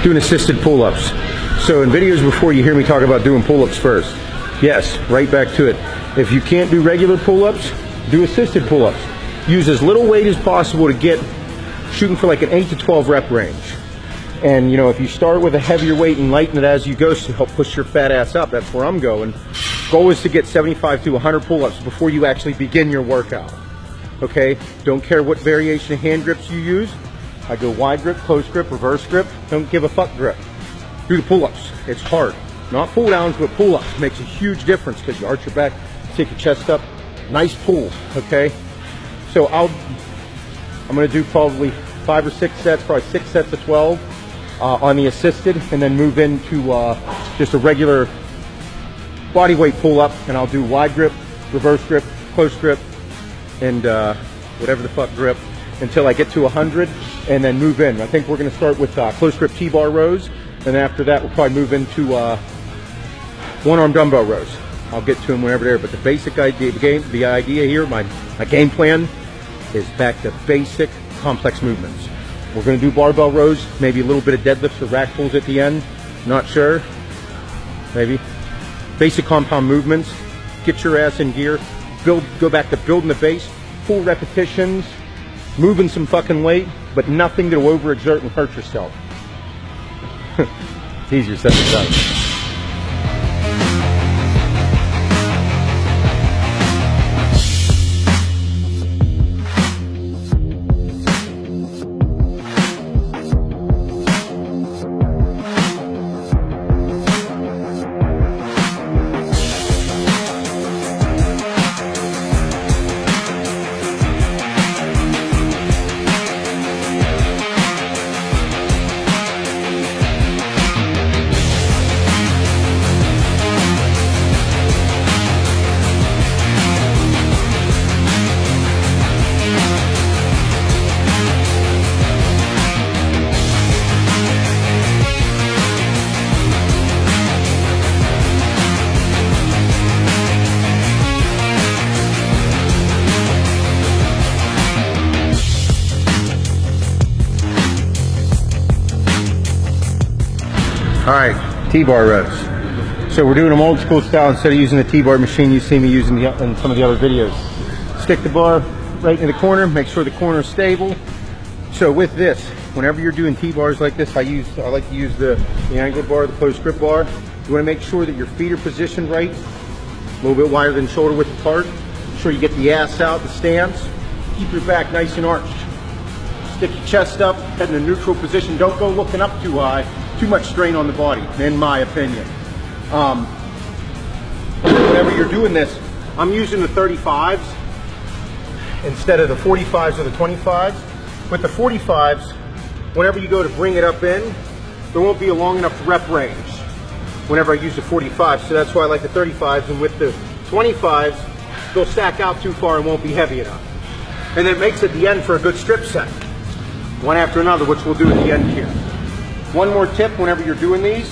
doing assisted pull-ups. So in videos before, you hear me talk about doing pull-ups first. Yes, right back to it. If you can't do regular pull-ups, do assisted pull-ups. Use as little weight as possible to get shooting for like an 8 to 12 rep range. And you know, if you start with a heavier weight and lighten it as you go to help push your fat ass up, that's where I'm going. Goal is to get 75 to 100 pull-ups before you actually begin your workout. Okay, don't care what variation of hand grips you use. I go wide grip, close grip, reverse grip. Don't give a fuck grip. Do the pull-ups. It's hard. Not pull downs, but pull-ups. Makes a huge difference because you arch your back, take your chest up. Nice pull, okay? So I'm gonna do probably 5 or 6 sets, probably 6 sets of 12 on the assisted, and then move into just a regular body weight pull-up, and I'll do wide grip, reverse grip, close grip, and whatever the fuck grip until I get to 100, and then move in. I think we're gonna start with close grip T-bar rows, and after that we'll probably move into one-arm dumbbell rows. I'll get to them whenever there, but the basic idea, the idea here, my game plan is back to basic complex movements. We're going to do barbell rows, maybe a little bit of deadlifts or rack pulls at the end, not sure, maybe. Basic compound movements, get your ass in gear, go back to building the base, full repetitions, moving some fucking weight, but nothing to overexert and hurt yourself. It's easier said than done. All right, T-bar rows. So we're doing them old school style instead of using the T-bar machine you see me using in some of the other videos. Stick the bar right in the corner, make sure the corner is stable. So with this, whenever you're doing T-bars like this, I like to use the angled bar, the close grip bar. You want to make sure that your feet are positioned right, a little bit wider than shoulder width apart. Make sure you get the ass out, the stance. Keep your back nice and arched. Stick your chest up, head in a neutral position. Don't go looking up too high. Too much strain on the body, in my opinion. Whenever you're doing this, I'm using the 35s instead of the 45s or the 25s. With the 45s, whenever you go to bring it up in, there won't be a long enough rep range whenever I use the 45s, so that's why I like the 35s. And with the 25s, they'll stack out too far and won't be heavy enough. And it makes it the end for a good strip set, one after another, which we'll do at the end here. One more tip whenever you're doing these.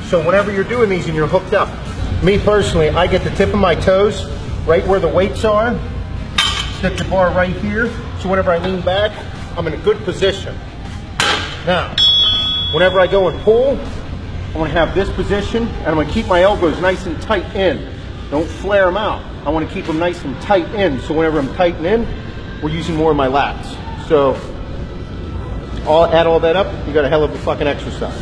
So whenever you're doing these and you're hooked up, me personally, I get the tip of my toes right where the weights are. Stick the bar right here. So whenever I lean back, I'm in a good position. Now, whenever I go and pull, I want to have this position and I'm going to keep my elbows nice and tight in. Don't flare them out. I want to keep them nice and tight in. So whenever I'm tighten in, we're using more of my lats. So add all that up, you got a hell of a fucking exercise.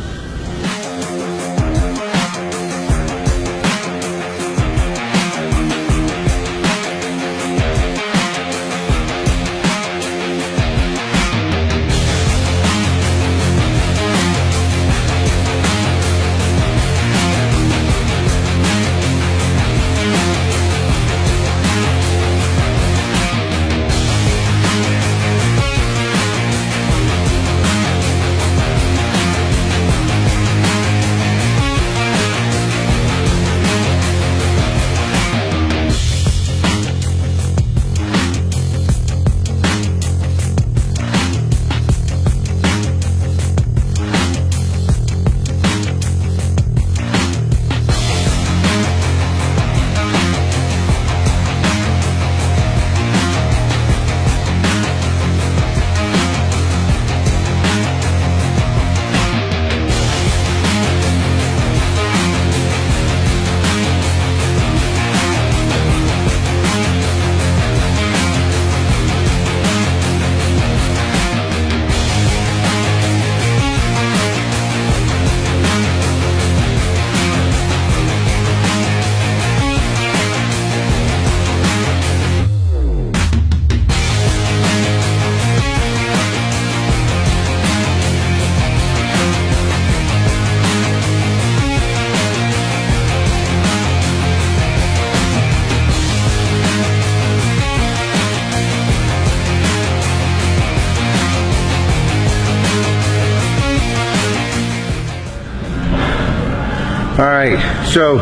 All right, so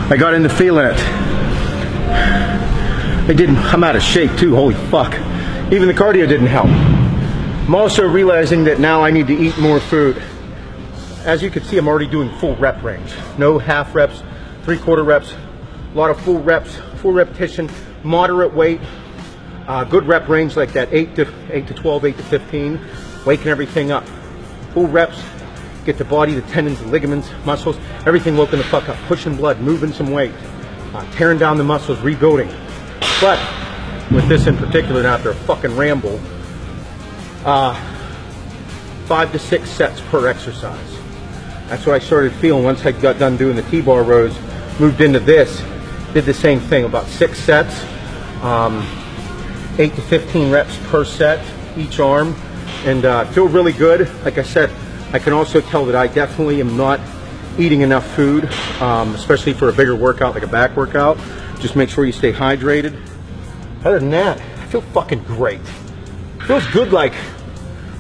I got into feeling it. I'm out of shape too, holy fuck. Even the cardio didn't help. I'm also realizing that now I need to eat more food. As you can see, I'm already doing full rep range. No half reps, 3/4 reps, a lot of full reps, full repetition, moderate weight, good rep range like that 8 to 12, 8 to 15, waking everything up. Full reps, get the body, the tendons, the ligaments, muscles, everything woken the fuck up, pushing blood, moving some weight, tearing down the muscles, rebuilding. But with this in particular, after a fucking ramble, 5 to 6 sets per exercise. That's what I started feeling once I got done doing the T-bar rows, moved into this, did the same thing, about 6 sets, 8 to 15 reps per set, each arm, and feel really good. Like I said, I can also tell that I definitely am not eating enough food, especially for a bigger workout like a back workout. Just make sure you stay hydrated. Other than that, I feel fucking great. It feels good, like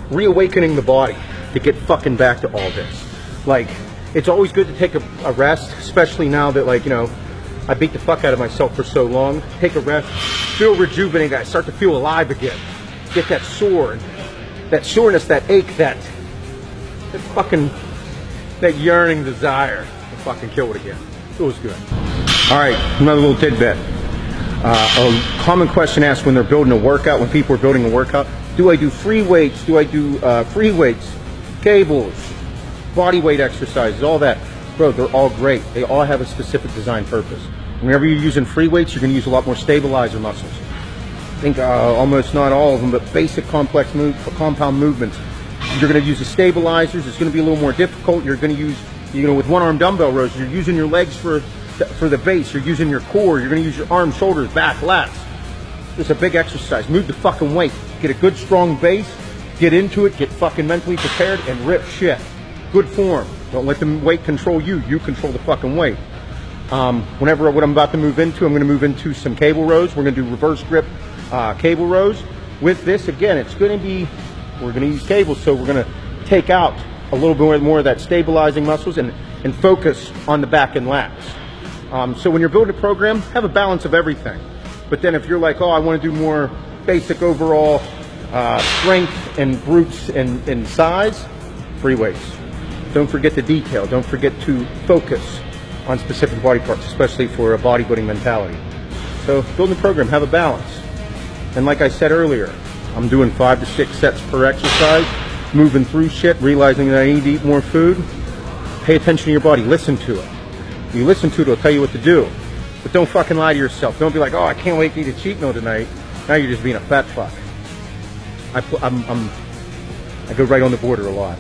reawakening the body to get fucking back to all this. Like, it's always good to take a rest, especially now that, like, you know, I beat the fuck out of myself for so long. Take a rest, feel rejuvenated, I start to feel alive again. Get that that soreness, that ache, that yearning desire to fucking kill it again. Feels good. All right, another little tidbit. A common question asked when they're building a workout, when people are building a workout, do I do free weights? Do I do free weights, cables, body weight exercises, all that? Bro, they're all great. They all have a specific design purpose. Whenever you're using free weights, you're gonna use a lot more stabilizer muscles. I think almost not all of them, but basic compound movements. You're gonna use the stabilizers. It's gonna be a little more difficult. You're gonna use, you know, with one arm dumbbell rows, you're using your legs for the base, you're using your core, you're gonna use your arms, shoulders, back, lats. It's a big exercise. Move the fucking weight. Get a good strong base, get into it, get fucking mentally prepared, and rip shit. Good form. Don't let the weight control you. You control the fucking weight. What I'm about to move into, I'm gonna move into some cable rows. We're gonna do reverse grip cable rows. With this, again, it's gonna be, we're gonna use cables, so we're gonna take out a little bit more of that stabilizing muscles and focus on the back and lats. So when you're building a program, have a balance of everything. But then if you're like, oh, I want to do more basic overall strength and brutes and size, free weights. Don't forget the detail. Don't forget to focus on specific body parts, especially for a bodybuilding mentality. So building a program, have a balance. And like I said earlier, I'm doing 5 to 6 sets per exercise, moving through shit, realizing that I need to eat more food. Pay attention to your body. Listen to it. You listen to it, it'll tell you what to do. But don't fucking lie to yourself. Don't be like, oh, I can't wait to eat a cheat meal tonight. Now you're just being a fat fuck. I go right on the border a lot.